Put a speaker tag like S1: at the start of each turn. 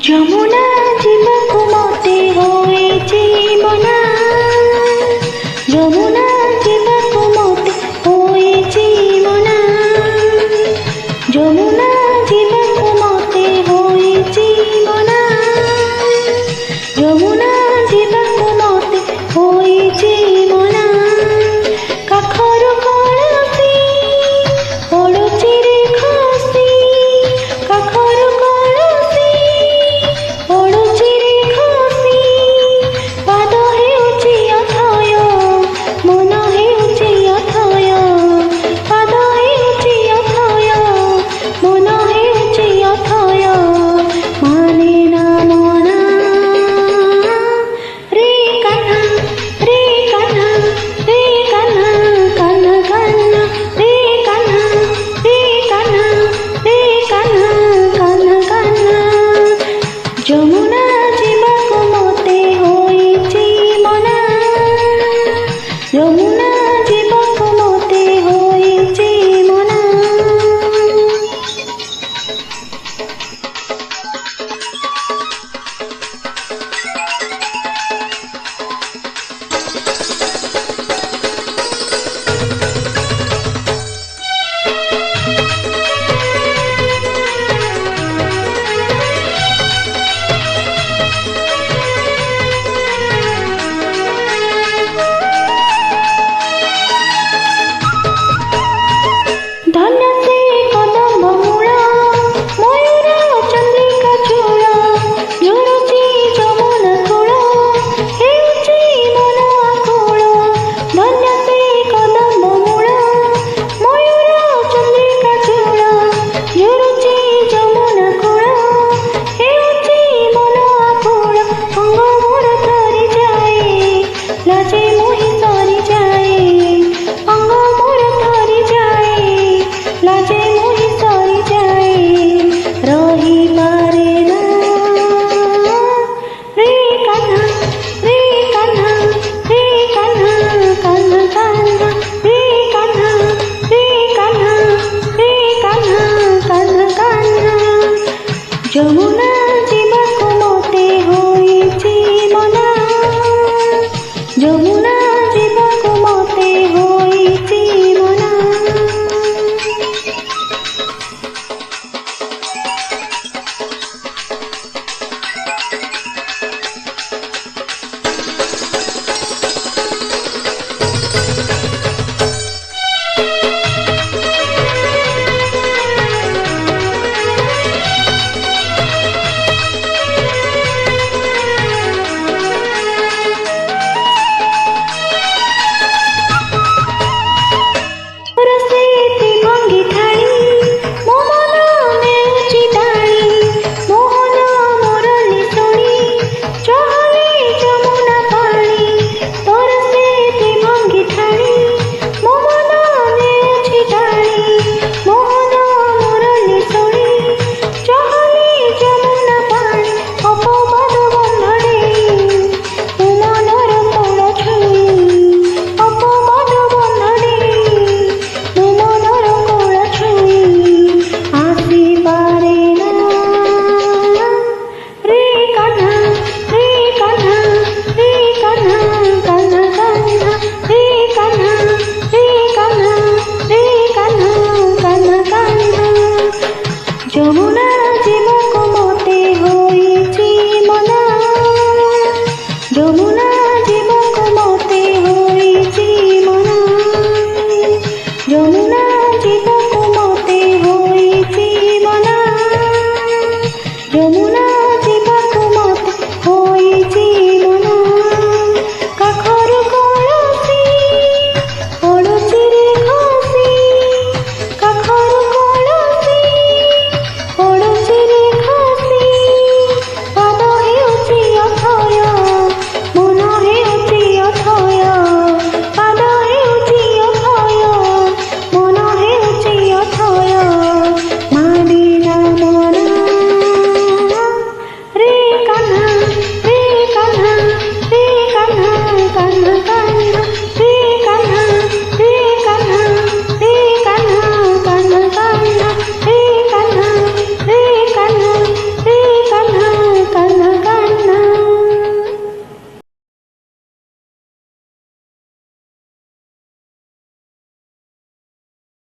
S1: যমুনা জীবকু মতে হয়েছি মনা, যমুনা জীবকু মতে হয়েছি মনা, যমুনা জীবকু মতে হয়েছি মনা, যমুনা জীবকু মতে হয়েছি মনা। কাখর কলসি পড়ুছি রে খসি, কাখর কলসি পড়ুছি রে খসি, পাদ ହେଉଛି ଅଥୟ ମନ ହେଉଛି ଅଥୟ, ପାଦ ହେଉଛି ଅଥୟ ମନ ହେଉଛି ଅଥୟ, ମାନେ ନା ମନା ରେ କାହ୍ନା ରେ କାହ୍ନା ରେ କାହ୍ନା କାହ୍ନା କାହ୍ନା ରେ କାହ୍ନା ରେ କାହ୍ନା ରେ କାହ୍ନା କାହ୍ନା କାହ୍ନା। ଯମୁନା ଯିବାକୁ ମତେ ହୋଇଛି ମନା, ଯମୁନା ଯିବାକୁ ମତେ ହୋଇଛି ମନା। ଧନ୍ୟ ସେ କଦମ୍ବ ମୂଳ, ମୟୂର ଚନ୍ଦ୍ରିକା ଚୂଳ, ଝରୁଛି ଯମୁନା କୂଳ, ହେଉଛି ମନ ଆକୁଳ। ଧନ୍ୟ ସେ କଦମ୍ବ ମୂଳ, ମୟୂର ଚନ୍ଦ୍ରିକା ଚୂଳ, ଝରୁଛି ଯମୁନା କୂଳ, ହେଉଛି ମନ ଆକୁଳ। ଅଙ୍ଗ ମୋର ଥରି ଯାଏ, ଲାଜେ ମୋହି ସରିଯାଏ, ଅଙ୍ଗ ମୋର ଥରି ଯାଏ, ଲାଜେ ମୋହି ସରିଯାଏ, ରହିପାରେ ନା ରେ କାହ୍ନା ରେ କାହ୍ନା ରେ କାହ୍ନା କାହ୍ନା କାହ୍ନା ରେ କାହ୍ନା ରେ କାହ୍ନା ରେ କାହ୍ନା କାହ୍ନା କାହ୍ନା। ଯମୁନା